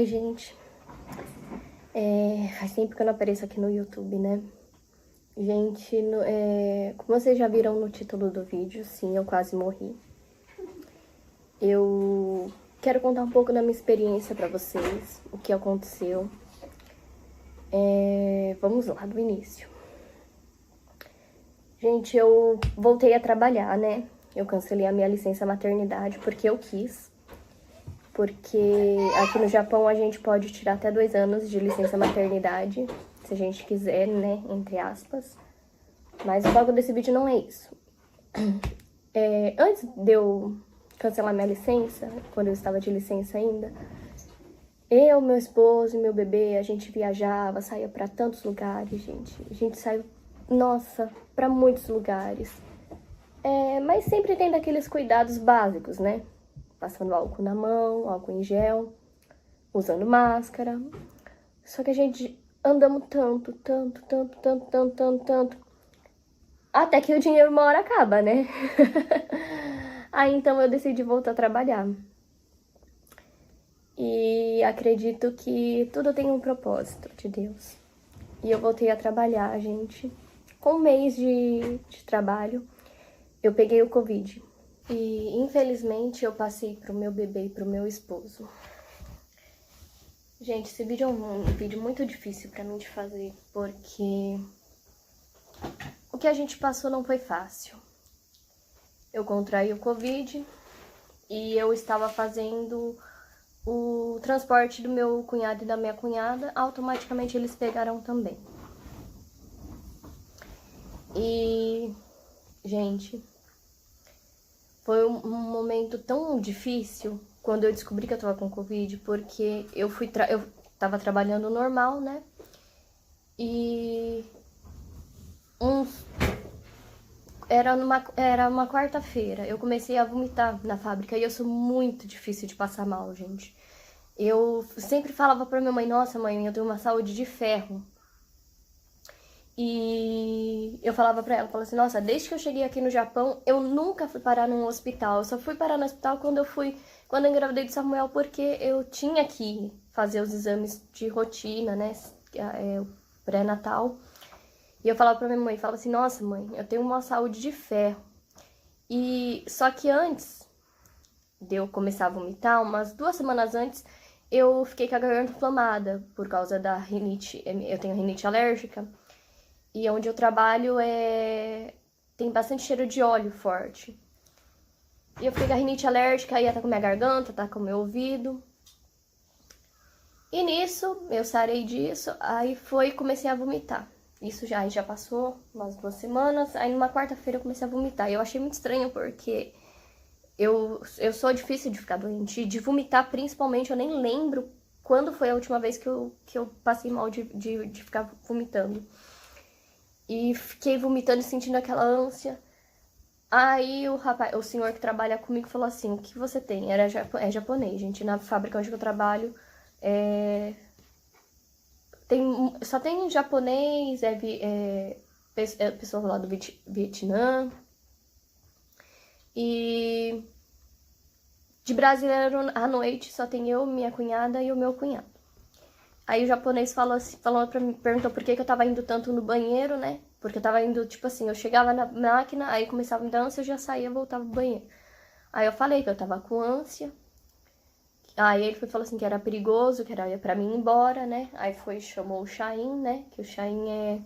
Oi, gente. Faz tempo que eu não apareço aqui no YouTube, né? Gente, como vocês já viram no título do vídeo, sim, eu quase morri. Eu quero contar um pouco da minha experiência pra vocês, o que aconteceu. Vamos lá, do início. Gente, eu voltei a trabalhar, né? Eu cancelei a minha licença maternidade porque eu quis. Porque aqui no Japão a gente pode tirar até 2 anos de licença maternidade, se a gente quiser, né, entre aspas. Mas o foco desse vídeo não é isso. Antes de eu cancelar minha licença, quando eu estava de licença ainda, eu, meu esposo e meu bebê, a gente viajava, saía pra tantos lugares, gente. A gente saiu, nossa, pra muitos lugares. Mas sempre tem daqueles cuidados básicos, né? Passando álcool na mão, álcool em gel, usando máscara. Só que a gente andamos tanto, até que o dinheiro uma hora acaba, né? Aí então eu decidi voltar a trabalhar. E acredito que tudo tem um propósito de Deus. E eu voltei a trabalhar, gente. Com 1 mês de trabalho, eu peguei o Covid. E infelizmente eu passei pro meu bebê e pro meu esposo. Gente, esse vídeo é um vídeo muito difícil pra mim de fazer, porque o que a gente passou não foi fácil. Eu contraí o Covid e eu estava fazendo o transporte do meu cunhado e da minha cunhada, automaticamente eles pegaram também. E, gente, foi um momento tão difícil quando eu descobri que eu tava com Covid, porque eu tava trabalhando normal, né? E era uma quarta-feira, eu comecei a vomitar na fábrica e eu sou muito difícil de passar mal, gente. Eu sempre falava pra minha mãe, nossa mãe, eu tenho uma saúde de ferro. E eu falava pra ela, falava assim, nossa, desde que eu cheguei aqui no Japão, eu nunca fui parar num hospital. Eu só fui parar no hospital quando eu engravidei de Samuel, porque eu tinha que fazer os exames de rotina, né, o pré-natal. E eu falava pra minha mãe, falava assim, nossa mãe, eu tenho uma saúde de ferro. E só que antes de eu começar a vomitar, umas 2 semanas antes, eu fiquei com a garganta inflamada por causa da rinite. Eu tenho rinite alérgica. E onde eu trabalho tem bastante cheiro de óleo forte. E eu fiquei com a rinite alérgica, aí tá com minha garganta, tá com o meu ouvido. E nisso, eu sarei disso, aí comecei a vomitar. Isso já passou umas 2 semanas, aí numa quarta-feira eu comecei a vomitar. E eu achei muito estranho, porque eu sou difícil de ficar doente. De vomitar, principalmente, eu nem lembro quando foi a última vez que eu passei mal de ficar vomitando. E fiquei vomitando e sentindo aquela ânsia. Aí o senhor que trabalha comigo falou assim, o que você tem? É japonês, gente. Na fábrica onde eu trabalho, só tem japonês, pessoas lá do Vietnã. E de brasileiro à noite só tem eu, minha cunhada e o meu cunhado. Aí o japonês perguntou por que eu tava indo tanto no banheiro, né? Porque eu tava indo, tipo assim, eu chegava na máquina, aí começava a me dar ânsia, eu já saía, voltava pro banheiro. Aí eu falei que eu tava com ânsia. Aí ele falou assim que era perigoso, que era pra mim ir embora, né? Aí chamou o Shain, né? Que o Shain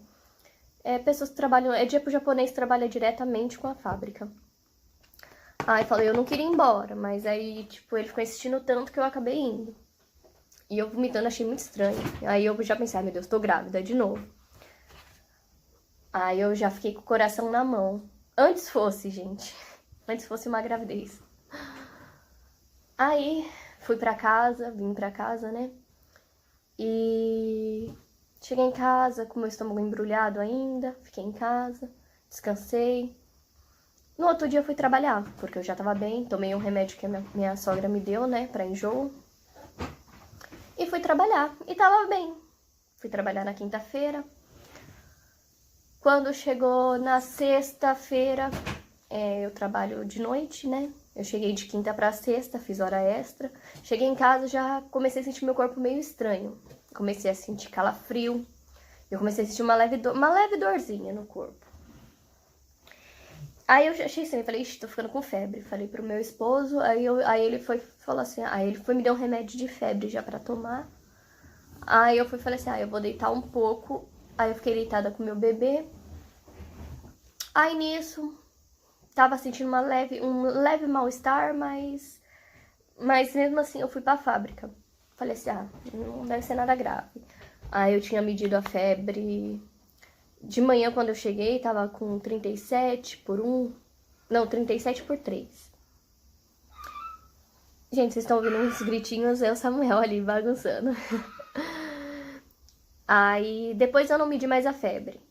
pessoas que trabalham, tipo, o japonês trabalha diretamente com a fábrica. Aí eu falei, eu não queria ir embora, mas aí, tipo, ele ficou insistindo tanto que eu acabei indo. E eu vomitando, achei muito estranho. Aí eu já pensei, meu Deus, tô grávida de novo. Aí eu já fiquei com o coração na mão. Antes fosse, gente. Antes fosse uma gravidez. Aí vim pra casa, né? E cheguei em casa com meu estômago embrulhado ainda. Fiquei em casa, descansei. No outro dia eu fui trabalhar, porque eu já tava bem. Tomei um remédio que a minha sogra me deu, né, pra enjoo. E fui trabalhar, e tava bem. Fui trabalhar na quinta-feira. Quando chegou na sexta-feira, Eu trabalho de noite, né? Eu cheguei de quinta pra sexta, fiz hora extra. Cheguei em casa, já comecei a sentir meu corpo meio estranho. Comecei a sentir calafrio. Eu comecei a sentir uma leve dorzinha no corpo. Aí eu achei estranho, falei, ixi, tô ficando com febre. Falei pro meu esposo, aí ele falou assim, aí ele me deu um remédio de febre já pra tomar. Aí eu falei assim, eu vou deitar um pouco. Aí eu fiquei deitada com meu bebê. Aí nisso, tava sentindo um leve mal-estar, mas mesmo assim eu fui pra fábrica. Falei assim, não deve ser nada grave. Aí eu tinha medido a febre de manhã quando eu cheguei, tava com 37 por 1. Não, 37 por 3. Gente, vocês estão ouvindo uns gritinhos, é o Samuel ali bagunçando. Aí depois eu não medi mais a febre.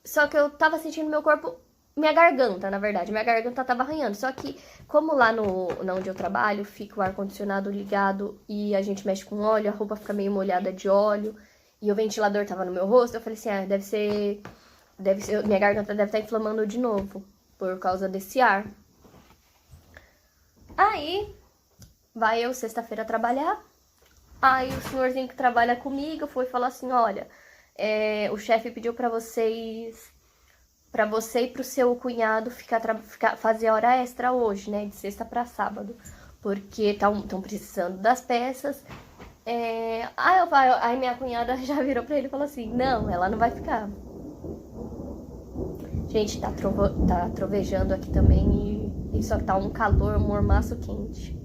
Só que eu tava sentindo meu corpo, minha garganta, na verdade. Minha garganta tava arranhando. Só que, como lá onde eu trabalho, fica o ar-condicionado ligado e a gente mexe com óleo, a roupa fica meio molhada de óleo e o ventilador tava no meu rosto, eu falei assim, deve ser, minha garganta deve estar inflamando de novo por causa desse ar. Aí, vai eu sexta-feira trabalhar. Aí o senhorzinho que trabalha comigo foi falar assim, olha, o chefe pediu pra você e pro seu cunhado fazer hora extra hoje, né, de sexta pra sábado, porque estão precisando das peças. Aí minha cunhada já virou pra ele e falou assim, não, ela não vai ficar. Gente, tá trovejando aqui também e só que tá um calor, um mormaço quente.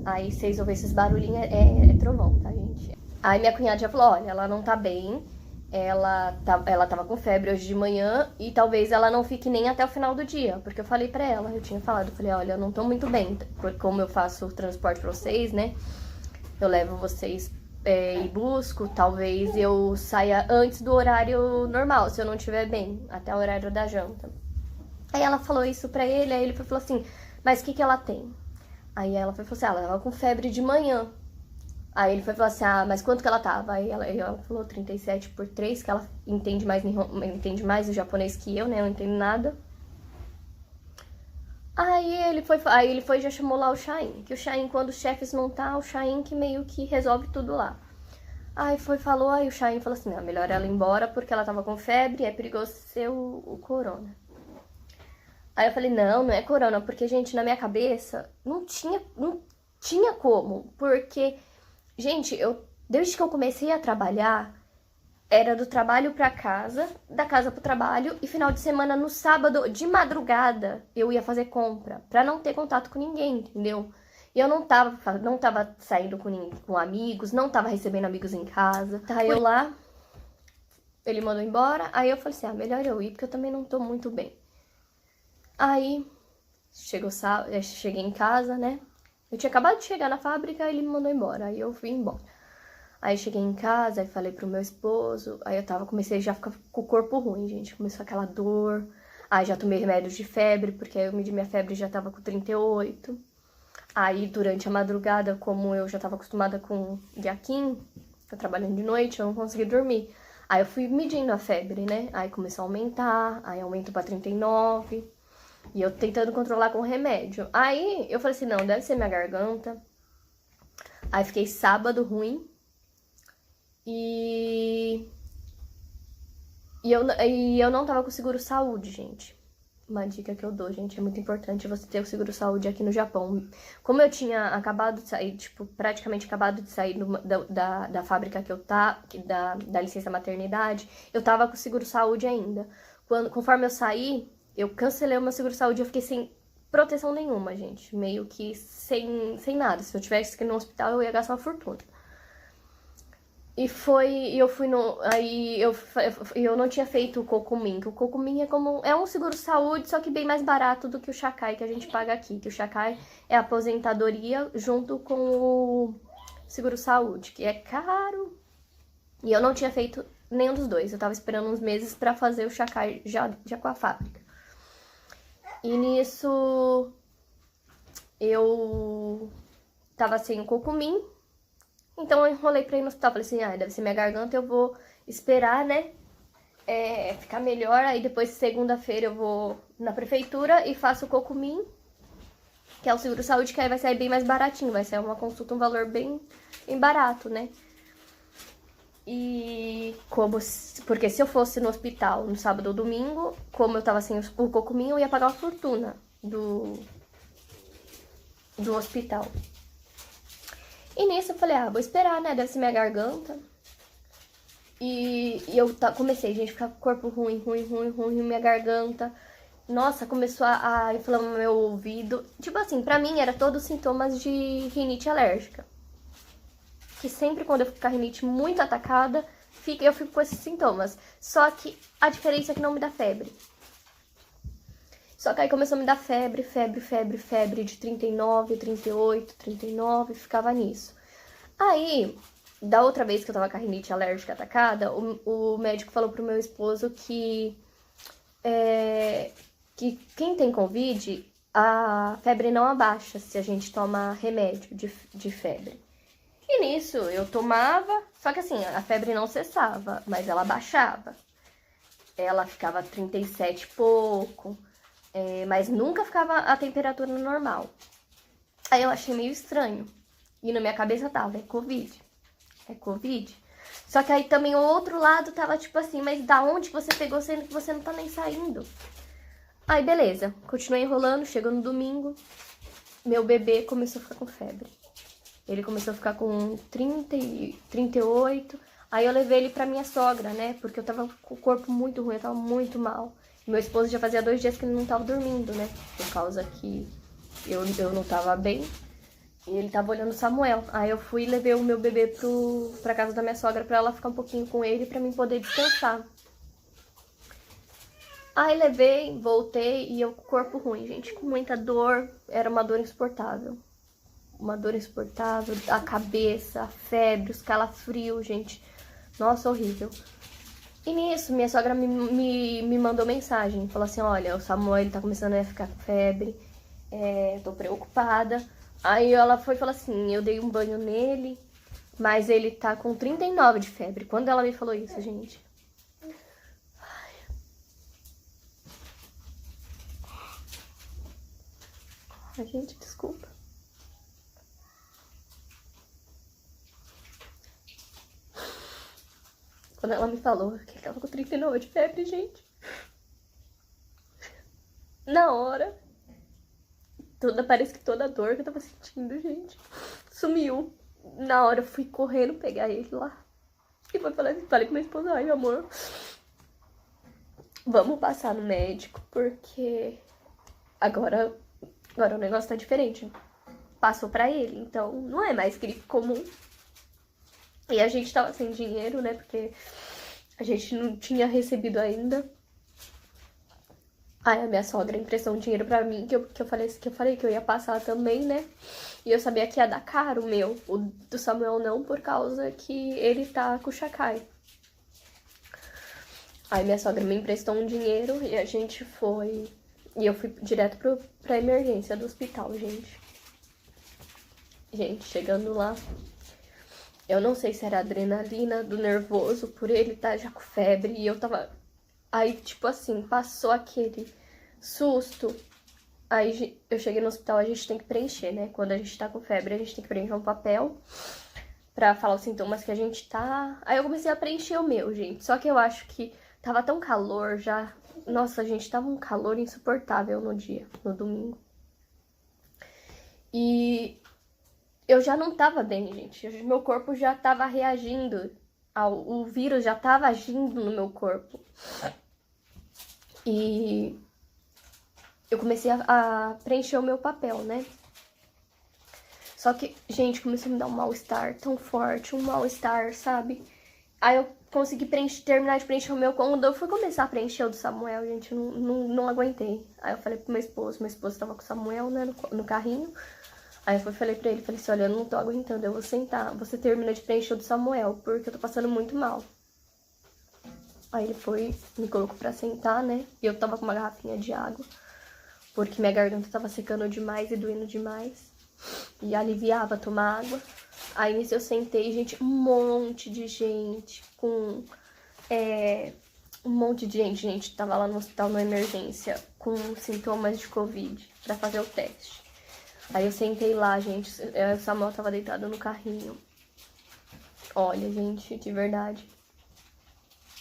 Aí vocês ouvem esses barulhinhos, é trovão, tá, gente? Aí minha cunhada já falou, olha, ela não tá bem, ela tava com febre hoje de manhã e talvez ela não fique nem até o final do dia, porque eu falei pra ela, eu tinha falado, olha, eu não tô muito bem, como eu faço o transporte pra vocês, né? Eu levo vocês e busco, talvez eu saia antes do horário normal, se eu não estiver bem, até o horário da janta. Aí ela falou isso pra ele, aí ele falou assim, mas o que ela tem? Aí ela foi falou assim, ela tava com febre de manhã. Aí ele foi falar assim, mas quanto que ela tava? Aí ela falou 37 por 3, que ela entende mais o japonês que eu, né? Eu não entendo nada. Aí ele foi e já chamou lá o Shain, que o Shain, quando os chefes não tá, o Shain que meio que resolve tudo lá. Aí aí o Shain falou assim, melhor ela ir embora porque ela tava com febre, é perigoso ser o corona. Aí eu falei, não é corona, porque, gente, na minha cabeça não tinha como, porque, gente, desde que eu comecei a trabalhar, era do trabalho pra casa, da casa pro trabalho, e final de semana, no sábado, de madrugada, eu ia fazer compra, pra não ter contato com ninguém, entendeu? E eu não tava saindo com amigos, não tava recebendo amigos em casa. Tá eu lá, ele mandou embora, aí eu falei assim, melhor eu ir, porque eu também não tô muito bem. Aí, cheguei em casa, né? Eu tinha acabado de chegar na fábrica, ele me mandou embora, aí eu fui embora. Aí cheguei em casa, aí falei pro meu esposo, aí comecei já a ficar com o corpo ruim, gente. Começou aquela dor, aí já tomei remédios de febre, porque aí eu medi minha febre e já tava com 38. Aí durante a madrugada, como eu já tava acostumada com Yakin, eu trabalhando de noite, eu não consegui dormir. Aí eu fui medindo a febre, né? Aí começou a aumentar, aí aumentou pra 39. E eu tentando controlar com remédio. Aí eu falei assim, não, deve ser minha garganta. Aí fiquei sábado ruim. E eu não tava com seguro saúde, gente. Uma dica que eu dou, gente, é muito importante você ter o seguro saúde aqui no Japão. Como eu tinha acabado de sair, praticamente acabado de sair da fábrica que eu da licença maternidade, eu tava com seguro saúde ainda. Conforme eu saí, eu cancelei o meu seguro-saúde, eu fiquei sem proteção nenhuma, gente. Meio que sem nada. Se eu tivesse que ir no hospital, eu ia gastar uma fortuna. Eu não tinha feito o Kokumin, que o Kokumin é um seguro-saúde, só que bem mais barato do que o Shakai que a gente paga aqui. Que o Shakai é a aposentadoria junto com o seguro-saúde, que é caro. E eu não tinha feito nenhum dos dois. Eu tava esperando uns meses pra fazer o Shakai já com a fábrica. E nisso eu tava sem o Kokumin, então eu enrolei pra ir no hospital. Falei assim, deve ser minha garganta, eu vou esperar, né, ficar melhor. Aí depois, segunda-feira, eu vou na prefeitura e faço o Cocumin, que é o seguro-saúde, que aí vai sair bem mais baratinho. Vai ser uma consulta, um valor bem barato, né? E porque se eu fosse no hospital no sábado ou domingo, como eu tava sem o Cocumin, eu ia pagar uma fortuna do hospital. E nisso eu falei, vou esperar, né? Deve ser minha garganta. E eu comecei, gente, a ficar com o corpo ruim, minha garganta. Nossa, começou a inflamar meu ouvido. Tipo assim, pra mim era todos sintomas de rinite alérgica. Que sempre quando eu fico com a rinite muito atacada, eu fico com esses sintomas. Só que a diferença é que não me dá febre. Só que aí começou a me dar febre de 39, 38, 39, ficava nisso. Aí, da outra vez que eu tava com a rinite alérgica atacada, o médico falou pro meu esposo que quem tem Covid, a febre não abaixa se a gente toma remédio de febre. E nisso eu tomava, só que assim, a febre não cessava, mas ela baixava. Ela ficava 37 e pouco, mas nunca ficava a temperatura normal. Aí eu achei meio estranho. E na minha cabeça tava, é Covid. É Covid. Só que aí também o outro lado tava tipo assim, mas da onde você pegou sendo que você não tá nem saindo? Aí beleza, continuei enrolando, chegou no domingo, meu bebê começou a ficar com febre. Ele começou a ficar com 30, 38. Aí eu levei ele pra minha sogra, né? Porque eu tava com o corpo muito ruim, eu tava muito mal. E meu esposo já fazia 2 dias que ele não tava dormindo, né? Por causa que eu não tava bem. E ele tava olhando o Samuel. Aí eu fui e levei o meu bebê pra casa da minha sogra pra ela ficar um pouquinho com ele pra mim poder descansar. Aí levei, voltei e eu com o corpo ruim, gente. Com muita dor, era uma dor insuportável. Uma dor insuportável, a cabeça, a febre, os calafrios, gente. Nossa, horrível. E nisso, minha sogra me mandou mensagem. Falou assim, olha, o Samuel ele tá começando a ficar com febre. Tô preocupada. Aí ela foi e falou assim, eu dei um banho nele, mas ele tá com 39 de febre. Quando ela me falou isso, gente... Ai, gente, desculpa. Quando ela me falou que ele tava com 39 de febre, gente. Na hora, parece que toda a dor que eu tava sentindo, gente, sumiu. Na hora eu fui correndo pegar ele lá. E falei com minha esposa, ai, amor, vamos passar no médico, porque agora o negócio tá diferente. Passou pra ele, então não é mais gripe comum. E a gente tava sem dinheiro, né? Porque a gente não tinha recebido ainda. Aí a minha sogra emprestou um dinheiro pra mim, que eu falei que eu ia passar também, né? E eu sabia que ia dar caro o meu. O do Samuel não, por causa que ele tá com o Chacai. Aí minha sogra me emprestou um dinheiro e a gente foi... E eu fui direto pra emergência do hospital, gente. Gente, chegando lá... Eu não sei se era adrenalina do nervoso, por ele estar já com febre. E eu tava... Aí, tipo assim, passou aquele susto. Aí eu cheguei no hospital, a gente tem que preencher, né? Quando a gente tá com febre, a gente tem que preencher um papel pra falar os sintomas que a gente tá. Aí eu comecei a preencher o meu, gente. Só que eu acho que tava tão calor já. Nossa, gente, tava um calor insuportável no dia, no domingo. E... eu já não tava bem, gente. Meu corpo já tava reagindo. O vírus já tava agindo no meu corpo. E eu comecei a preencher o meu papel, né? Só que, gente, começou a me dar um mal-estar tão forte, um mal-estar, sabe? Aí eu consegui terminar de preencher o meu. Quando eu fui começar a preencher o do Samuel, gente, eu não aguentei. Aí eu falei pro meu esposo tava com o Samuel, né, no carrinho. Aí eu falei pra ele, falei assim, olha, eu não tô aguentando, eu vou sentar. Você termina de preencher o do Samuel, porque eu tô passando muito mal. Aí ele foi, me colocou pra sentar, né? E eu tava com uma garrafinha de água, porque minha garganta tava secando demais e doendo demais. E aliviava tomar água. Aí nisso eu sentei, gente, um monte de gente com Um monte de gente tava lá no hospital na emergência com sintomas de Covid pra fazer o teste. Aí eu sentei lá, gente, o Samuel tava deitado no carrinho. Olha, gente, de verdade.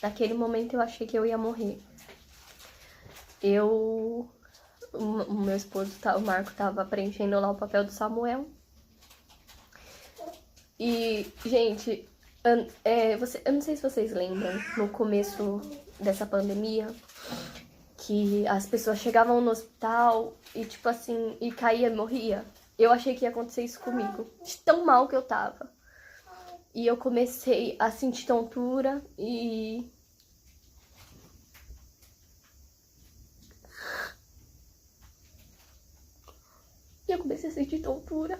Naquele momento eu achei que eu ia morrer. O meu esposo, o Marco, tava preenchendo lá o papel do Samuel. E, gente, eu não sei se vocês lembram, no começo dessa pandemia, que as pessoas chegavam no hospital e, tipo assim, e caía e morria. Eu achei que ia acontecer isso comigo, de tão mal que eu tava. E eu comecei a sentir tontura e... eu comecei a sentir tontura.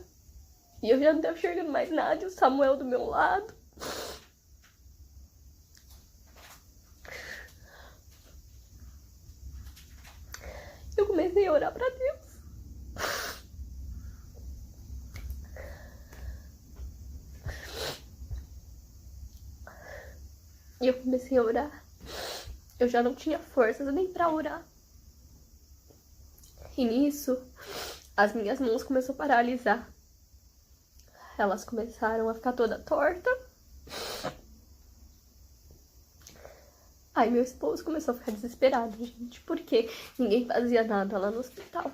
E eu já não tava enxergando mais nada, e o Samuel do meu lado. Eu comecei a orar pra Deus. E eu comecei a orar. Eu já não tinha forças nem pra orar. E nisso, as minhas mãos começaram a paralisar. Elas começaram a ficar toda torta. Aí meu esposo começou a ficar desesperado, gente, porque ninguém fazia nada lá no hospital.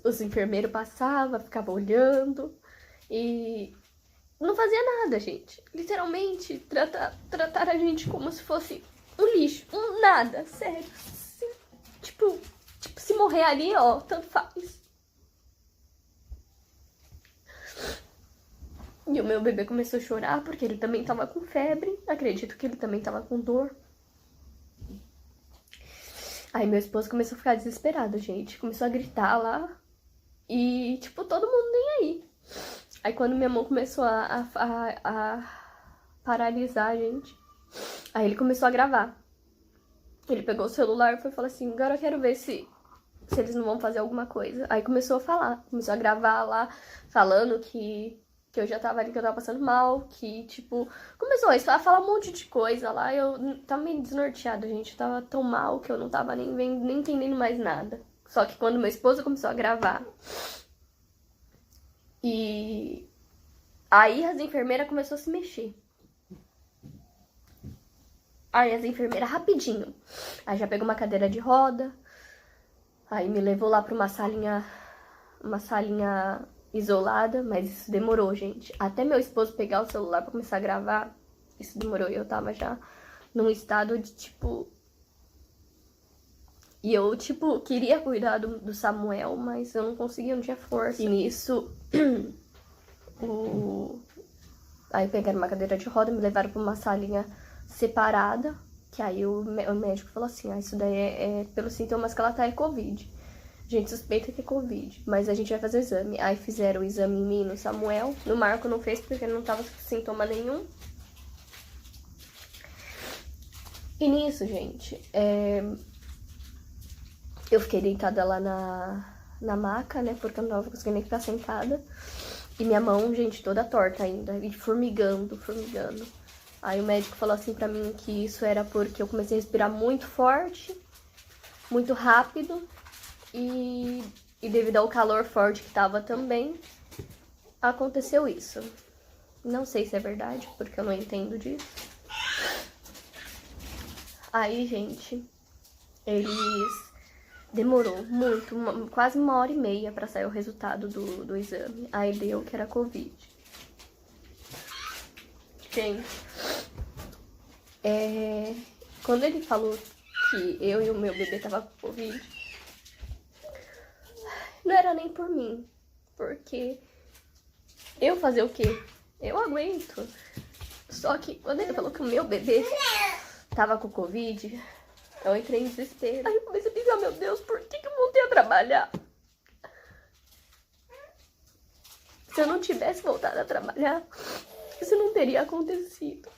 Os enfermeiros passavam, ficavam olhando e não fazia nada, gente. Literalmente, trataram a gente como se fosse um lixo, um nada, sério. Tipo, se morrer ali, ó, tanto faz. E o meu bebê começou a chorar porque ele também tava com febre. Acredito que ele também tava com dor. Aí meu esposo começou a ficar desesperado, gente. Começou a gritar lá. E, tipo, todo mundo nem aí. Aí quando minha mão começou a paralisar, gente. Aí ele começou a gravar. Ele pegou o celular e foi falar assim, agora eu quero ver se eles não vão fazer alguma coisa. Aí começou a falar. Começou a gravar lá, falando que eu já tava ali, que eu tava passando mal, que, tipo... Começou a falar um monte de coisa lá, eu tava meio desnorteada, gente. Eu tava tão mal que eu não tava nem entendendo mais nada. Só que quando meu esposo começou a gravar... E... aí as enfermeiras começaram a se mexer. Aí as enfermeiras, rapidinho. Aí já pegou uma cadeira de roda. Aí me levou lá pra uma salinha isolada, mas isso demorou, gente. Até meu esposo pegar o celular pra começar a gravar, isso demorou. E eu tava já num estado de, tipo... E eu, tipo, queria cuidar do Samuel, mas eu não conseguia, não tinha força. E nisso, aí pegaram uma cadeira de roda, me levaram pra uma salinha separada, que aí o médico falou assim, isso daí é pelos sintomas que ela tá, é Covid. A gente suspeita que é Covid, mas a gente vai fazer o exame. Aí fizeram o exame em mim, no Samuel. No Marco não fez porque não tava com sintoma nenhum. E nisso, gente, eu fiquei deitada lá na maca, né, porque eu não tava conseguindo nem ficar sentada. E minha mão, gente, toda torta ainda, e formigando. Aí o médico falou assim pra mim que isso era porque eu comecei a respirar muito forte, muito rápido. E devido ao calor forte que tava também, aconteceu isso. Não sei se é verdade, porque eu não entendo disso. Aí, gente, eles... demorou muito, quase 1h30 pra sair o resultado do exame. Aí deu que era Covid. Gente, quando ele falou que eu e o meu bebê tava com Covid, não era nem por mim, porque eu fazer o quê? Eu aguento. Só que quando ele falou que o meu bebê tava com Covid, eu entrei em desespero. Aí eu comecei a pensar, meu Deus, por que eu voltei a trabalhar? Se eu não tivesse voltado a trabalhar, isso não teria acontecido.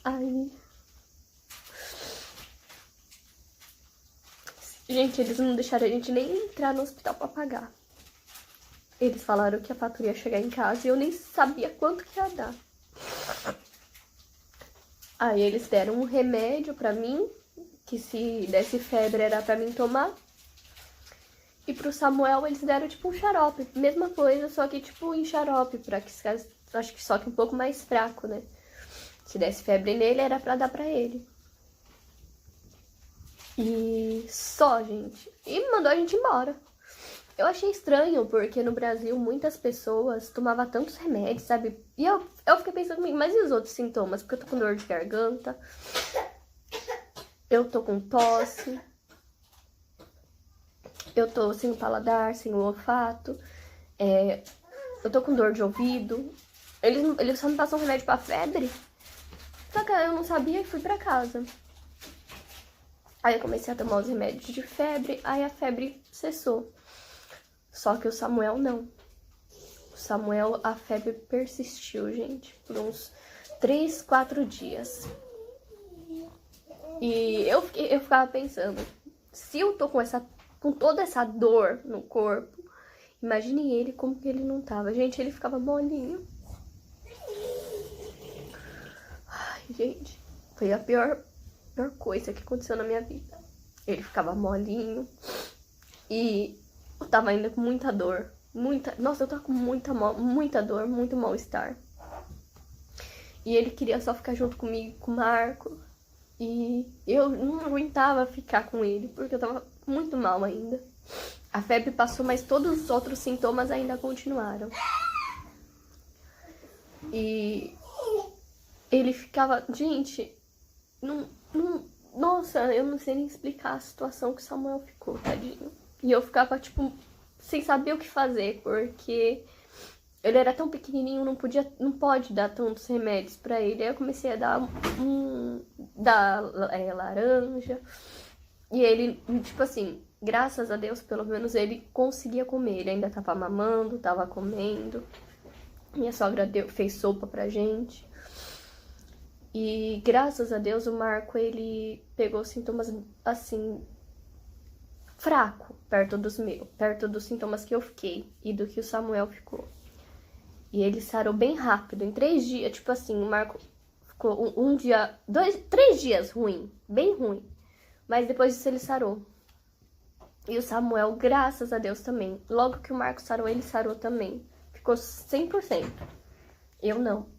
Aí... gente, eles não deixaram a gente nem entrar no hospital pra pagar. Eles falaram que a fatura ia chegar em casa e eu nem sabia quanto que ia dar. Aí eles deram um remédio pra mim, que se desse febre era pra mim tomar. E pro Samuel eles deram tipo um xarope, mesma coisa, só que tipo em xarope, pra que acho que só que um pouco mais fraco, né? Se desse febre nele era pra dar pra ele. E só, gente. E mandou a gente embora. Eu achei estranho, porque no Brasil muitas pessoas tomavam tantos remédios, sabe? E eu fiquei pensando comigo, mas e os outros sintomas? Porque eu tô com dor de garganta, eu tô com tosse, eu tô sem o paladar, sem o olfato, eu tô com dor de ouvido. Eles só me passam remédio pra febre. Só que eu não sabia e fui pra casa. Aí eu comecei a tomar os remédios de febre, aí a febre cessou. Só que o Samuel não. O Samuel, a febre persistiu, gente, por uns 3, 4 dias. E eu ficava pensando, se eu tô com toda essa dor no corpo, imagine ele como que ele não tava. Gente, ele ficava molinho. Ai, gente, foi a pior coisa que aconteceu na minha vida. Ele ficava molinho e eu tava ainda com muita dor. Nossa, eu tava com muita dor, muito mal-estar. E ele queria só ficar junto comigo, com o Marco. E eu não aguentava ficar com ele, porque eu tava muito mal ainda. A febre passou, mas todos os outros sintomas ainda continuaram. E ele ficava... Gente, nossa, eu não sei nem explicar a situação que o Samuel ficou, tadinho. E eu ficava, tipo, sem saber o que fazer, porque ele era tão pequenininho, não pode dar tantos remédios pra ele. Aí eu comecei a dar laranja. E ele, tipo assim, graças a Deus, pelo menos ele conseguia comer. Ele ainda tava mamando, tava comendo. Minha sogra fez sopa pra gente. E graças a Deus o Marco, ele pegou sintomas, assim, fraco perto dos sintomas que eu fiquei e do que o Samuel ficou. E ele sarou bem rápido, em 3 dias, tipo assim, o Marco ficou um dia, 3 dias ruim, bem ruim. Mas depois disso ele sarou. E o Samuel, graças a Deus também. Logo que o Marco sarou, ele sarou também. Ficou 100%. Eu não.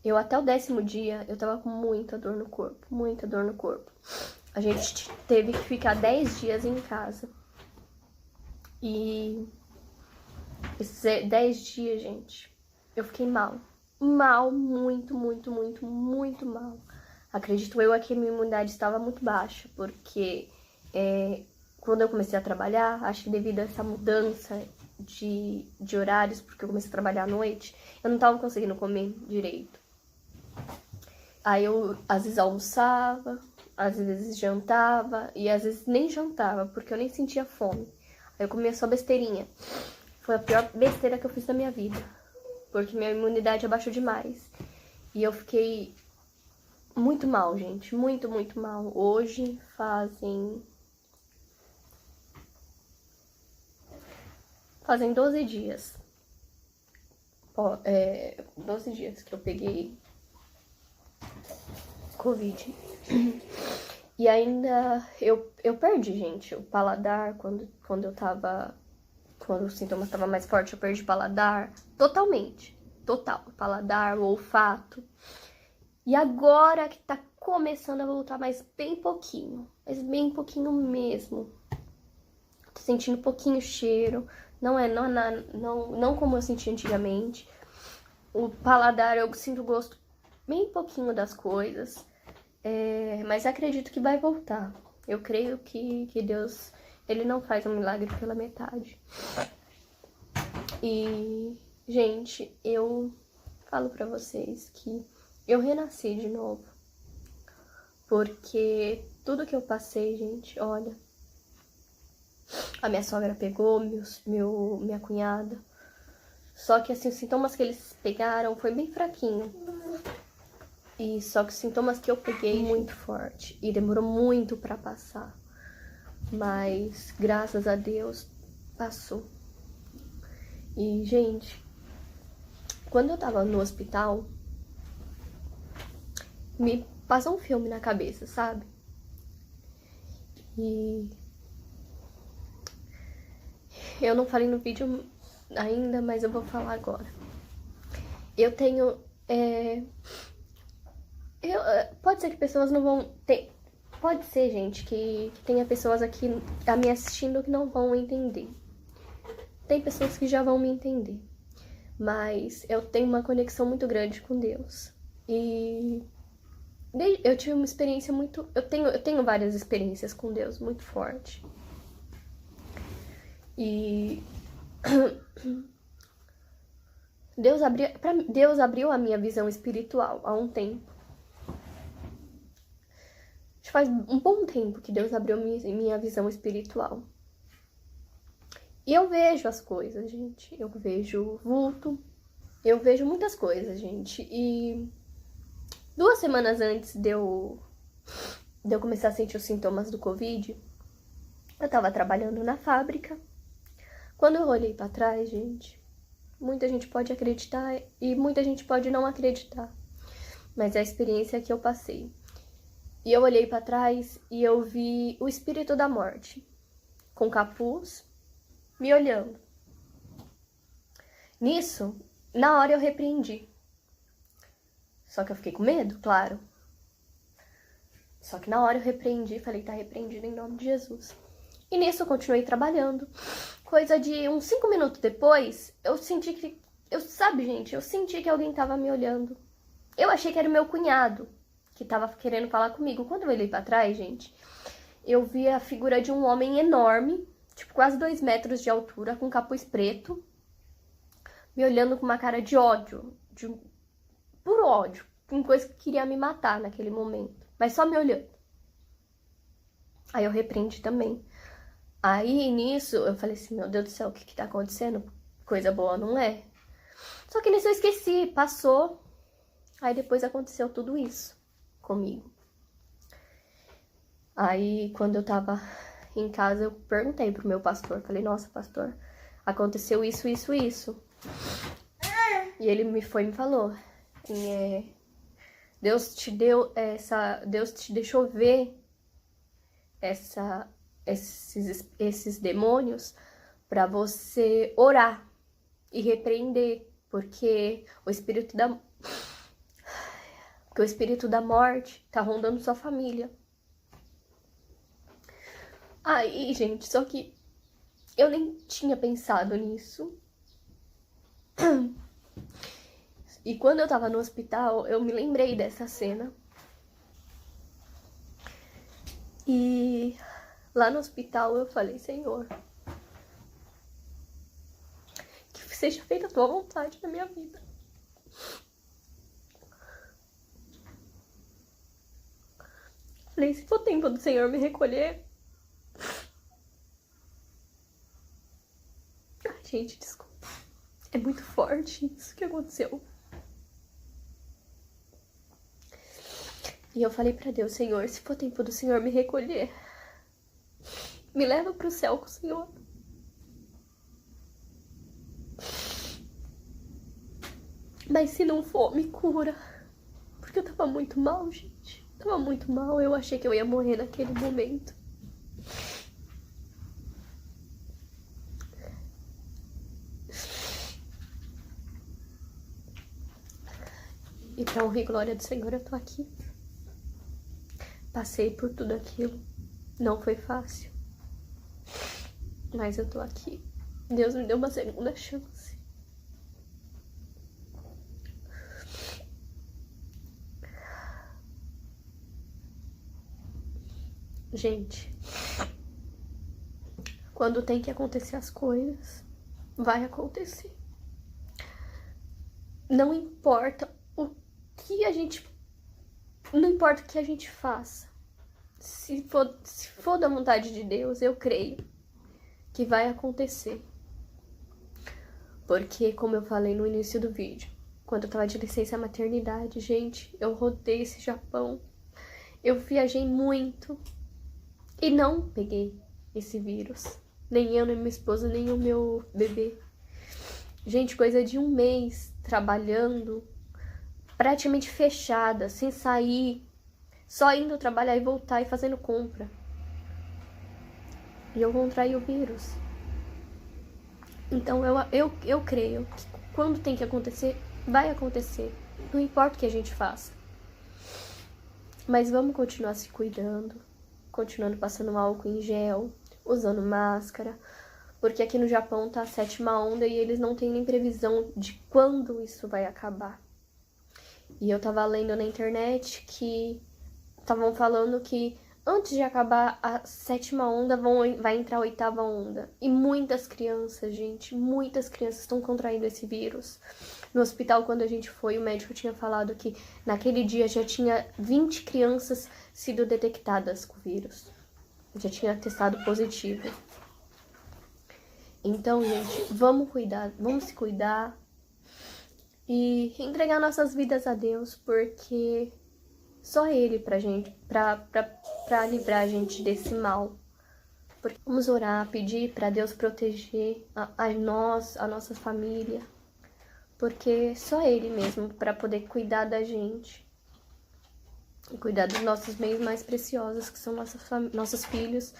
Eu até o 10º dia, eu tava com muita dor no corpo, muita dor no corpo. A gente teve que ficar 10 dias em casa. E esses 10 dias, gente, eu fiquei mal. Mal, muito, muito, muito, muito mal. Acredito eu que a minha imunidade estava muito baixa, porque quando eu comecei a trabalhar, acho que devido a essa mudança de horários, porque eu comecei a trabalhar à noite, eu não tava conseguindo comer direito. Aí eu, às vezes, almoçava, às vezes jantava, e às vezes nem jantava, porque eu nem sentia fome. Aí eu comia só besteirinha. Foi a pior besteira que eu fiz na minha vida, porque minha imunidade abaixou demais. E eu fiquei muito mal, gente, muito, muito mal. Hoje fazem 12 dias. 12 dias que eu peguei Covid. E ainda eu perdi, gente, o paladar quando o sintoma estava mais forte, eu perdi o paladar totalmente. Total. O paladar, o olfato. E agora que tá começando a voltar, mas bem pouquinho. Mas bem pouquinho mesmo. Tô sentindo pouquinho cheiro. Não como eu sentia antigamente. O paladar, eu sinto gosto bem pouquinho das coisas. Mas acredito que vai voltar. Eu creio que Deus, ele não faz um milagre pela metade. E, gente, eu falo pra vocês que eu renasci de novo. Porque tudo que eu passei, gente, olha. A minha sogra pegou, minha cunhada. Só que, assim, os sintomas que eles pegaram foi bem fraquinho. E só que os sintomas que eu peguei muito forte. E demorou muito pra passar. Mas, graças a Deus, passou. E, gente, quando eu tava no hospital, me passou um filme na cabeça, sabe? E eu não falei no vídeo ainda, mas eu vou falar agora. Eu tenho... pode ser que pessoas não vão... Pode ser, gente, que tenha pessoas aqui me assistindo que não vão entender. Tem pessoas que já vão me entender. Mas eu tenho uma conexão muito grande com Deus. E eu tive uma experiência muito... Eu tenho várias experiências com Deus muito forte. E Deus abriu a minha visão espiritual há um tempo. Faz um bom tempo que Deus abriu minha visão espiritual. E eu vejo as coisas, gente. Eu vejo vulto. Eu vejo muitas coisas, gente. E 2 semanas antes de eu começar a sentir os sintomas do Covid, eu tava trabalhando na fábrica. Quando eu olhei pra trás, gente, muita gente pode acreditar e muita gente pode não acreditar. Mas é a experiência que eu passei. E eu olhei pra trás e eu vi o espírito da morte, com capuz, me olhando. Nisso, na hora eu repreendi. Só que eu fiquei com medo, claro. Só que na hora eu repreendi, falei, tá repreendido em nome de Jesus. E nisso eu continuei trabalhando. Coisa de uns 5 minutos depois, eu senti que... Sabe, gente, eu senti que alguém tava me olhando. Eu achei que era o meu cunhado que tava querendo falar comigo. Quando eu olhei pra trás, gente, eu vi a figura de um homem enorme, tipo quase 2 metros de altura, com capuz preto, me olhando com uma cara de ódio, de puro ódio, com coisa que queria me matar naquele momento, mas só me olhando. Aí eu repreendi também. Aí nisso eu falei assim, meu Deus do céu, o que tá acontecendo? Coisa boa não é? Só que nisso eu esqueci, passou. Aí depois aconteceu tudo isso comigo. Aí, quando eu tava em casa, eu perguntei pro meu pastor. Falei, nossa, pastor, aconteceu isso, isso, isso. E ele me falou, Deus te deixou ver esses demônios pra você orar e repreender, porque o espírito da morte tá rondando sua família. Aí, gente, só que eu nem tinha pensado nisso. E quando eu tava no hospital, eu me lembrei dessa cena. E lá no hospital eu falei, Senhor, que seja feita a tua vontade na minha vida. Falei, se for tempo do Senhor me recolher... Ai, gente, desculpa. É muito forte isso que aconteceu. E eu falei pra Deus, Senhor, se for tempo do Senhor me recolher, me leva pro céu com o Senhor. Mas se não for, me cura. Porque eu tava muito mal, gente. Tava muito mal, eu achei que eu ia morrer naquele momento. E pra honra e glória do Senhor, eu tô aqui. Passei por tudo aquilo. Não foi fácil. Mas eu tô aqui. Deus me deu uma segunda chance. Gente, quando tem que acontecer as coisas, vai acontecer. Não importa o que a gente... Não importa o que a gente faça. Se for da vontade de Deus, eu creio que vai acontecer. Porque, como eu falei no início do vídeo, quando eu tava de licença maternidade, gente, eu rodei esse Japão. Eu viajei muito e não peguei esse vírus. Nem eu, nem minha esposa, nem o meu bebê. Gente, coisa de um mês trabalhando, praticamente fechada, sem sair, só indo trabalhar e voltar e fazendo compra. E eu contraí o vírus. Então eu creio que quando tem que acontecer, vai acontecer. Não importa o que a gente faça. Mas vamos continuar se cuidando, continuando passando álcool em gel, usando máscara, porque aqui no Japão tá a 7ª onda e eles não têm nem previsão de quando isso vai acabar. E eu tava lendo na internet que estavam falando que antes de acabar a 7ª onda vai entrar a 8ª onda. E muitas crianças, gente, muitas crianças estão contraindo esse vírus. No hospital, quando a gente foi, o médico tinha falado que naquele dia já tinha 20 crianças sido detectadas com o vírus. Já tinha testado positivo. Então, gente, vamos cuidar, vamos se cuidar e entregar nossas vidas a Deus, porque só Ele pra gente, pra livrar a gente desse mal. Porque vamos orar, pedir pra Deus proteger a nós, a nossa família, porque só Ele mesmo pra poder cuidar da gente e cuidar dos nossos bens mais preciosos, que são nossos filhos,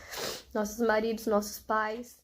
nossos maridos, nossos pais.